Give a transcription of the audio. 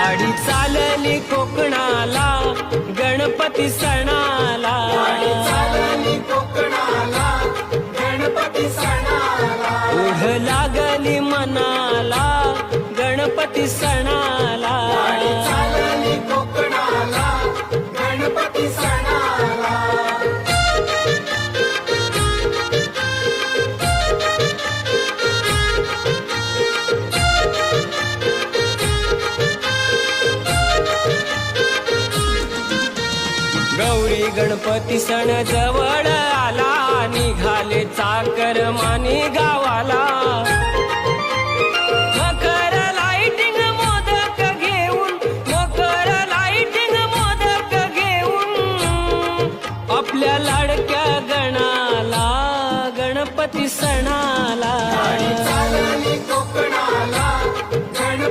गाडी चालली कोकणाला गणपती सणाला, गाडी चालली कोकणाला गणपती सणाला, ओढ लागली मनाला गणपती सणाला, गाडी चालली कोकणाला गणपती सणाला. गौरी गणपती सण जवळ आला, निघाले चाकर मानी गावाला, मकर लाइटिंग मोदक घेऊन, मकर लाइटिंग मोदक घेऊन, आपल्या लाडक्या गणाला गणपती सणाला, गाडी चालली कोकणाला